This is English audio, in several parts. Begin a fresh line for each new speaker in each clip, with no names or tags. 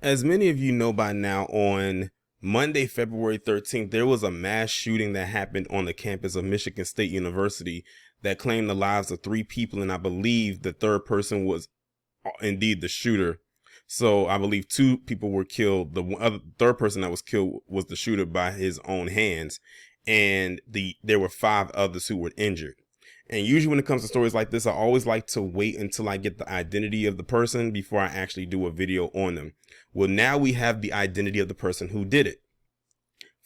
As many of you know by now, on Monday, February 13th, there was a mass shooting that happened on the campus of Michigan State University that claimed the lives of 3 people, and I believe the third person was indeed the shooter. So I believe 2 people were killed. The third person that was killed was the shooter by his own hands, and there were 5 others who were injured. And usually when it comes to stories like this, I always like to wait until I get the identity of the person before I actually do a video on them. Well, now we have the identity of the person who did it.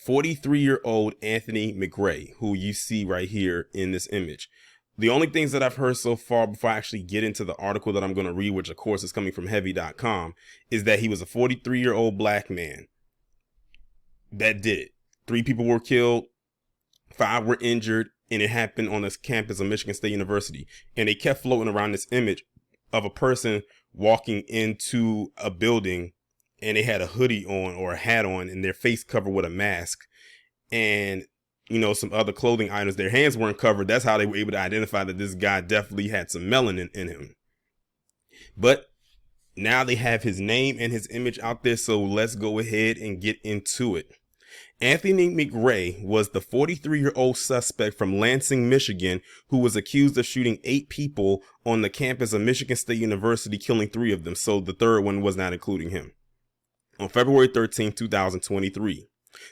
43-year-old Anthony McRae, who you see right here in this image. The only things that I've heard so far before I actually get into the article that I'm going to read, which of course is coming from heavy.com, is that he was a 43-year-old black man that did it. 3 people were killed, 5 were injured, and it happened on this campus of Michigan State University. And they kept floating around this image of a person walking into a building, and they had a hoodie on or a hat on and their face covered with a mask and, some other clothing items. Their hands weren't covered. That's how they were able to identify that this guy definitely had some melanin in him. But now they have his name and his image out there. So let's go ahead and get into it. Anthony McRae was the 43-year-old suspect from Lansing, Michigan, who was accused of shooting 8 people on the campus of Michigan State University, killing 3 of them. So the third one was not including him. On February 13, 2023,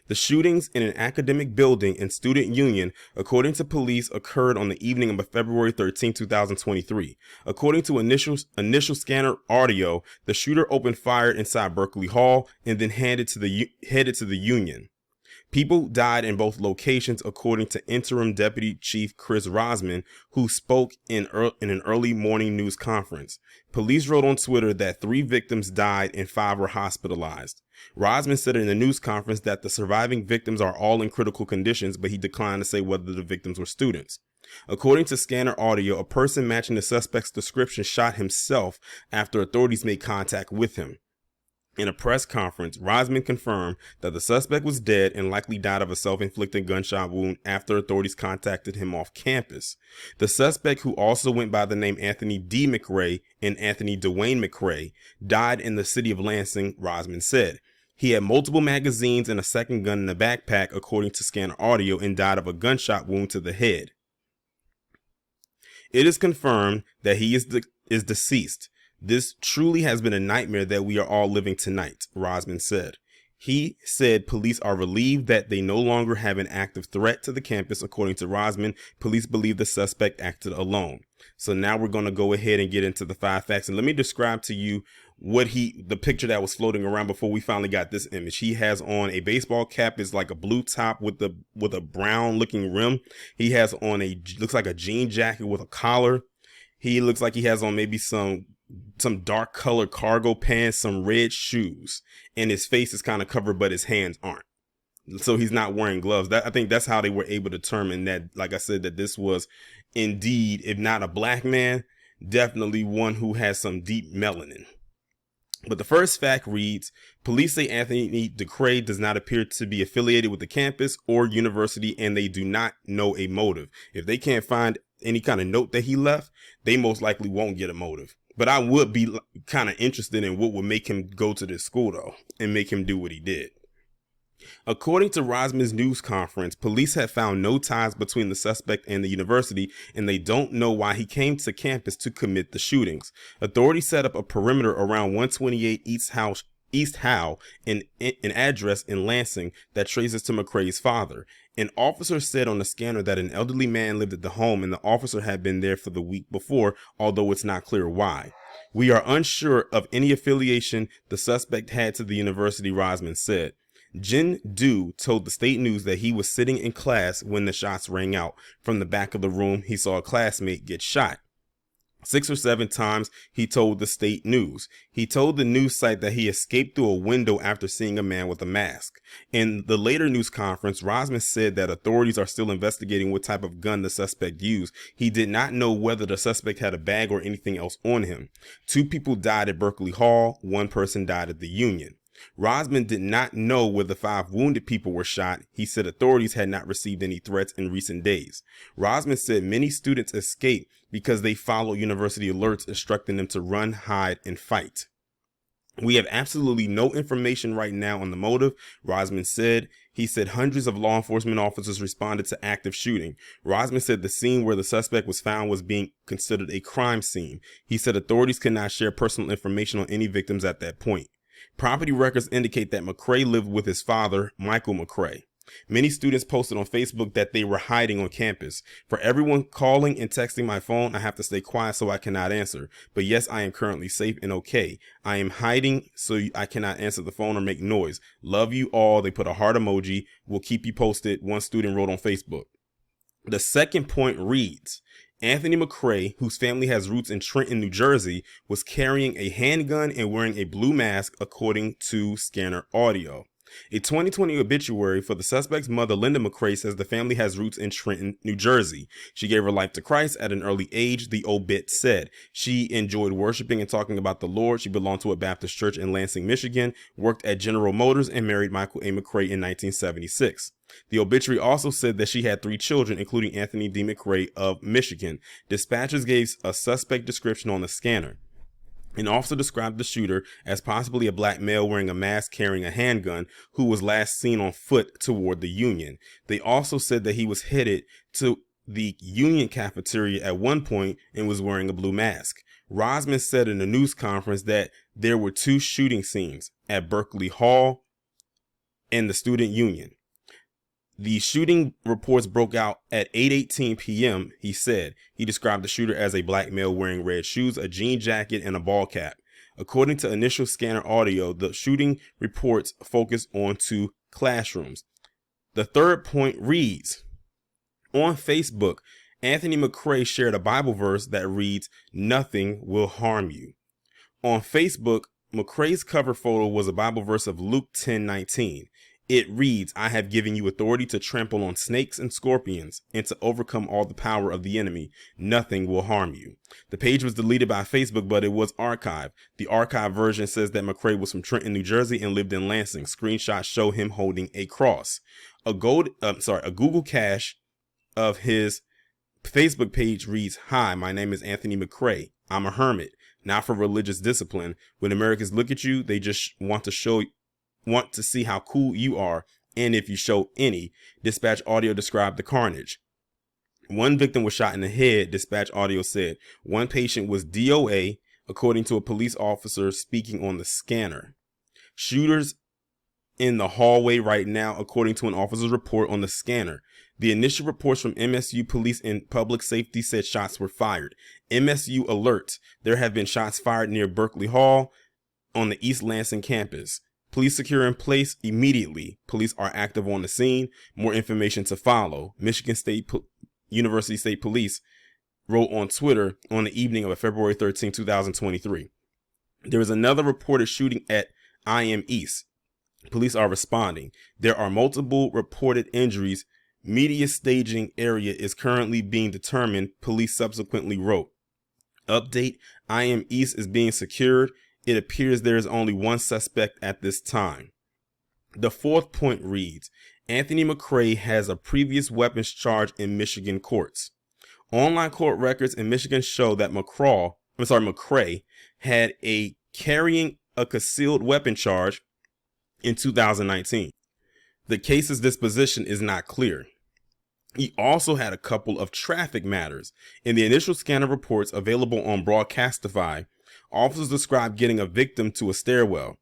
the shootings in an academic building and student union, according to police, occurred on the evening of February 13, 2023. According to initial scanner audio, the shooter opened fire inside Berkeley Hall and then headed to the union. People died in both locations, according to Interim Deputy Chief Chris Rosman, who spoke in an early morning news conference. Police wrote on Twitter that 3 victims died and 5 were hospitalized. Rosman said in a news conference that the surviving victims are all in critical conditions, but he declined to say whether the victims were students. According to scanner audio, a person matching the suspect's description shot himself after authorities made contact with him. In a press conference, Rosman confirmed that the suspect was dead and likely died of a self-inflicted gunshot wound after authorities contacted him off campus. The suspect, who also went by the name Anthony D. McRae and Anthony Dwayne McCrae, died in the city of Lansing, Rosman said. He had multiple magazines and a second gun in the backpack, according to scanner audio, and died of a gunshot wound to the head. It is confirmed that he is deceased. This truly has been a nightmare that we are all living tonight, Rosman said. He said police are relieved that they no longer have an active threat to the campus. According to Rosman, police believe the suspect acted alone. So now we're going to go ahead and get into the 5 facts. And let me describe to you the picture that was floating around before we finally got this image. He has on a baseball cap. It's like a blue top with a brown looking rim. He has on looks like a jean jacket with a collar. He looks like he has on maybe some dark colored cargo pants, some red shoes, and his face is kind of covered, but his hands aren't. So he's not wearing gloves. I think that's how they were able to determine that, like I said, that this was indeed, if not a black man, definitely one who has some deep melanin. But the first fact reads, police say Anthony McRae does not appear to be affiliated with the campus or university, and they do not know a motive. If they can't find any kind of note that he left, they most likely won't get a motive. But I would be kind of interested in what would make him go to this school, though, and make him do what he did. According to Rosman's news conference, police have found no ties between the suspect and the university, and they don't know why he came to campus to commit the shootings. Authorities set up a perimeter around 128 East Howe, an address in Lansing that traces to McCrae's father. An officer said on the scanner that an elderly man lived at the home, and the officer had been there for the week before, although it's not clear why. We are unsure of any affiliation the suspect had to the university, Rosman said. Jin Du told the state news that he was sitting in class when the shots rang out. From the back of the room, he saw a classmate get shot. 6 or 7 times, he told the state news. He told the news site that he escaped through a window after seeing a man with a mask. In the later news conference, Rosman said that authorities are still investigating what type of gun the suspect used. He did not know whether the suspect had a bag or anything else on him. 2 people died at Berkeley Hall. 1 person died at the Union. Rosman did not know where the 5 wounded people were shot. He said authorities had not received any threats in recent days. Rosman said many students escaped because they follow university alerts instructing them to run, hide, and fight. We have absolutely no information right now on the motive, Rosman said. He said hundreds of law enforcement officers responded to active shooting. Rosman said the scene where the suspect was found was being considered a crime scene. He said authorities could not share personal information on any victims at that point. Property records indicate that McCrae lived with his father, Michael McCrae. Many students posted on Facebook that they were hiding on campus. For everyone calling and texting my phone, I have to stay quiet so I cannot answer. But yes, I am currently safe and okay. I am hiding so I cannot answer the phone or make noise. Love you all. They put a heart emoji. We'll keep you posted. One student wrote on Facebook. The second point reads, Anthony McCrae, whose family has roots in Trenton, New Jersey, was carrying a handgun and wearing a blue mask, according to scanner audio. A 2020 obituary for the suspect's mother, Linda McCrae, says the family has roots in Trenton, New Jersey. She gave her life to Christ at an early age, the obit said. She enjoyed worshiping and talking about the Lord. She belonged to a Baptist church in Lansing, Michigan, worked at General Motors, and married Michael A. McRae in 1976. The obituary also said that she had 3 children, including Anthony D. McRae of Michigan. Dispatchers gave a suspect description on the scanner. An officer described the shooter as possibly a black male wearing a mask carrying a handgun who was last seen on foot toward the Union. They also said that he was headed to the Union cafeteria at one point and was wearing a blue mask. Rosman said in a news conference that there were 2 shooting scenes at Berkeley Hall and the Student Union. The shooting reports broke out at 8:18 p.m., he said. He described the shooter as a black male wearing red shoes, a jean jacket, and a ball cap. According to initial scanner audio, the shooting reports focus on 2 classrooms. The third point reads, on Facebook, Anthony McCrae shared a Bible verse that reads, "Nothing will harm you." On Facebook, McCrae's cover photo was a Bible verse of Luke 10:19. It reads, "I have given you authority to trample on snakes and scorpions and to overcome all the power of the enemy. Nothing will harm you." The page was deleted by Facebook, but it was archived. The archived version says that McCrae was from Trenton, New Jersey and lived in Lansing. Screenshots show him holding a cross. A Google cache of his Facebook page reads, "Hi, my name is Anthony McCrae. I'm a hermit, not for religious discipline. When Americans look at you, they just want to see how cool you are, and if you show any." Dispatch audio described the carnage. One victim was shot in the head, dispatch audio said. One patient was DOA, according to a police officer speaking on the scanner. Shooters in the hallway right now, according to an officer's report on the scanner. The initial reports from MSU police and public safety said shots were fired. MSU alert, there have been shots fired near Berkeley Hall on the East Lansing campus. Police secure in place immediately. Police are active on the scene. More information to follow. Michigan University State Police wrote on Twitter on the evening of February 13, 2023. There is another reported shooting at IM East. Police are responding. There are multiple reported injuries. Media staging area is currently being determined, police subsequently wrote. Update, IM East is being secured. It appears there is only one suspect at this time. The fourth point reads, Anthony McCrae has a previous weapons charge in Michigan courts. Online court records in Michigan show that McCrae had a carrying a concealed weapon charge in 2019. The case's disposition is not clear. He also had a couple of traffic matters. In the initial scanner reports available on Broadcastify, officers described getting a victim to a stairwell.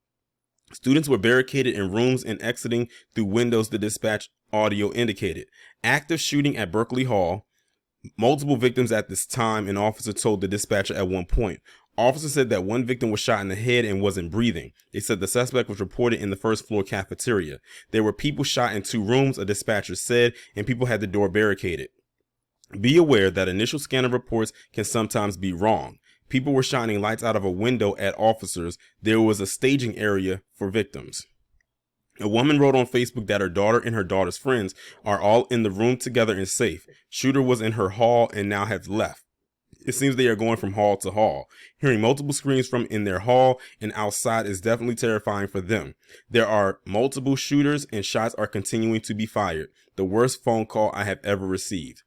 Students were barricaded in rooms and exiting through windows, the dispatch audio indicated. Active shooting at Berkeley Hall. Multiple victims at this time, an officer told the dispatcher at one point. Officer said that one victim was shot in the head and wasn't breathing. They said the suspect was reported in the first floor cafeteria. There were people shot in 2 rooms, a dispatcher said, and people had the door barricaded. Be aware that initial scanner reports can sometimes be wrong. People were shining lights out of a window at officers. There was a staging area for victims. A woman wrote on Facebook that her daughter and her daughter's friends are all in the room together and safe. Shooter was in her hall and now has left. It seems they are going from hall to hall. Hearing multiple screams from in their hall and outside is definitely terrifying for them. There are multiple shooters and shots are continuing to be fired. The worst phone call I have ever received.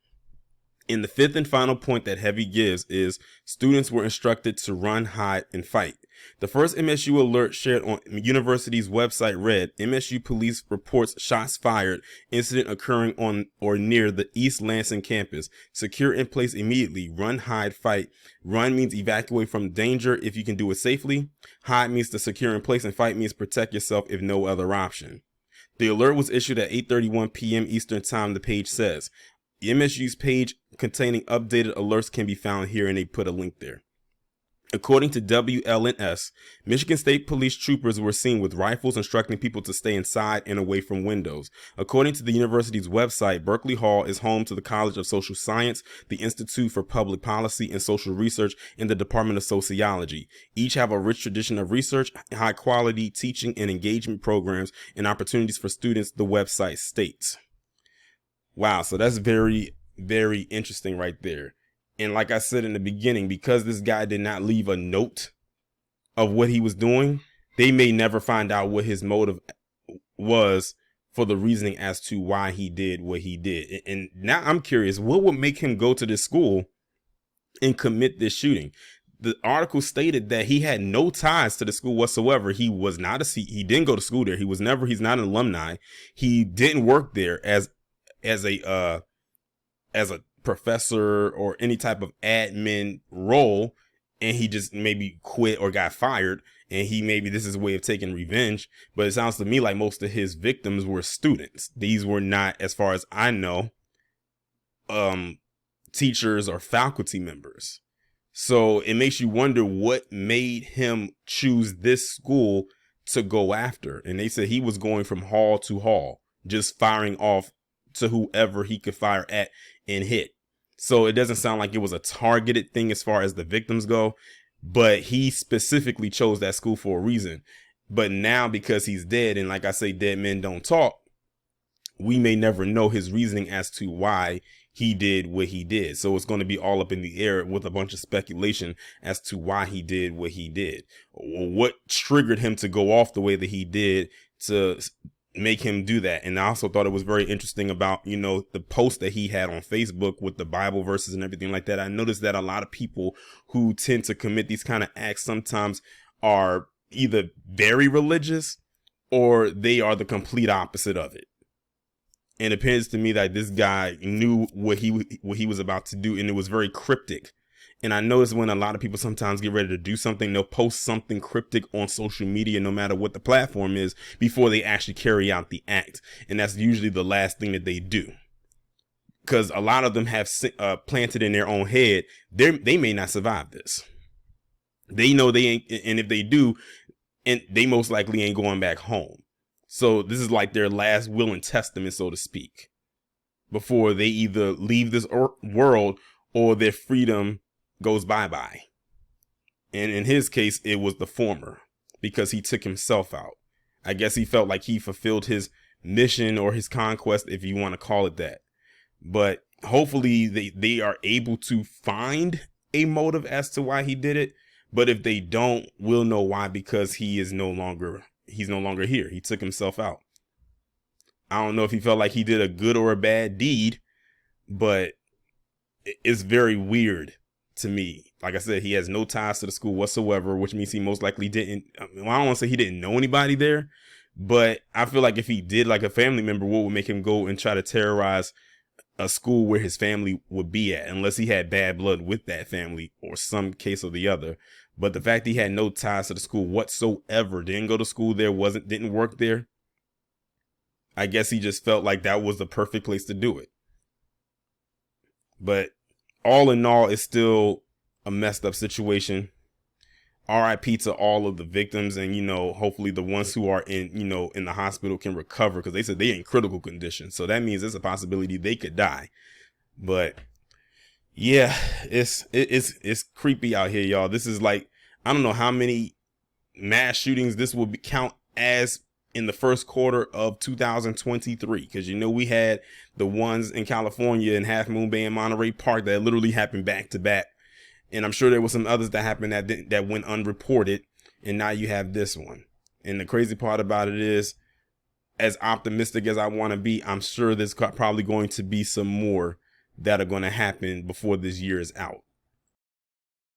In the fifth and final point that Heavy gives is students were instructed to run, hide, and fight. The first MSU alert shared on university's website read, MSU police reports shots fired, incident occurring on or near the East Lansing campus. Secure in place immediately. Run, hide, fight. Run means evacuate from danger if you can do it safely. Hide means to secure in place, and fight means protect yourself if no other option. The alert was issued at 8:31 p.m. Eastern Time, the page says. MSU's page containing updated alerts can be found here, and they put a link there. According to WLNS, Michigan State Police troopers were seen with rifles instructing people to stay inside and away from windows. According to the university's website, Berkeley Hall is home to the College of Social Science, the Institute for Public Policy and Social Research, and the Department of Sociology. Each have a rich tradition of research, high quality teaching and engagement programs, and opportunities for students, the website states. Wow, so that's very, very interesting right there. And like I said in the beginning, because this guy did not leave a note of what he was doing, they may never find out what his motive was for the reasoning as to why he did what he did. And now I'm curious, what would make him go to this school and commit this shooting? The article stated that he had no ties to the school whatsoever. He was not he didn't go to school there. He's not an alumni. He didn't work there as a professor or any type of admin role, and he just maybe quit or got fired, and maybe this is a way of taking revenge. But it sounds to me like most of his victims were students. These were not, as far as I know, teachers or faculty members. So it makes you wonder what made him choose this school to go after. And they said he was going from hall to hall, just firing off to whoever he could fire at and hit. So it doesn't sound like it was a targeted thing as far as the victims go, but he specifically chose that school for a reason. But now, because he's dead, and like I say, dead men don't talk, we may never know his reasoning as to why he did what he did. So it's going to be all up in the air with a bunch of speculation as to why he did what he did, or what triggered him to go off the way that he did to make him do that. And I also thought it was very interesting about, the post that he had on Facebook with the Bible verses and everything like that. I noticed that a lot of people who tend to commit these kind of acts sometimes are either very religious or they are the complete opposite of it. And it appears to me that this guy knew what he was about to do, and it was very cryptic. And I notice when a lot of people sometimes get ready to do something, they'll post something cryptic on social media, no matter what the platform is, before they actually carry out the act. And that's usually the last thing that they do, because a lot of them have planted in their own head, they may not survive this. They know they ain't, and if they do, and they most likely ain't going back home. So this is like their last will and testament, so to speak, before they either leave this world or their freedom goes bye-bye. And in his case, it was the former, because he took himself out. I guess he felt like he fulfilled his mission or his conquest, if you want to call it that. But hopefully they are able to find a motive as to why he did it. But if they don't, we'll know why, because he's no longer here. He took himself out. I don't know if he felt like he did a good or a bad deed, but it's very weird to me. Like I said, he has no ties to the school whatsoever, which means he most likely didn't. I don't want to say he didn't know anybody there, but I feel like if he did, like a family member, what would make him go and try to terrorize a school where his family would be at, unless he had bad blood with that family or some case or the other. But the fact that he had no ties to the school whatsoever, didn't go to school there, didn't work there, I guess he just felt like that was the perfect place to do it. But all in all, it's still a messed up situation. RIP to all of the victims, and hopefully the ones who are in the hospital can recover, because they said they're in critical condition. So that means there's a possibility they could die. But yeah, it's creepy out here, y'all. This is like, I don't know how many mass shootings this will count as in the first quarter of 2023, because we had the ones in California in Half Moon Bay and Monterey Park that literally happened back to back, and I'm sure there were some others that happened that went unreported, and now you have this one. And the crazy part about it is, as optimistic as I want to be, I'm sure there's probably going to be some more that are going to happen before this year is out.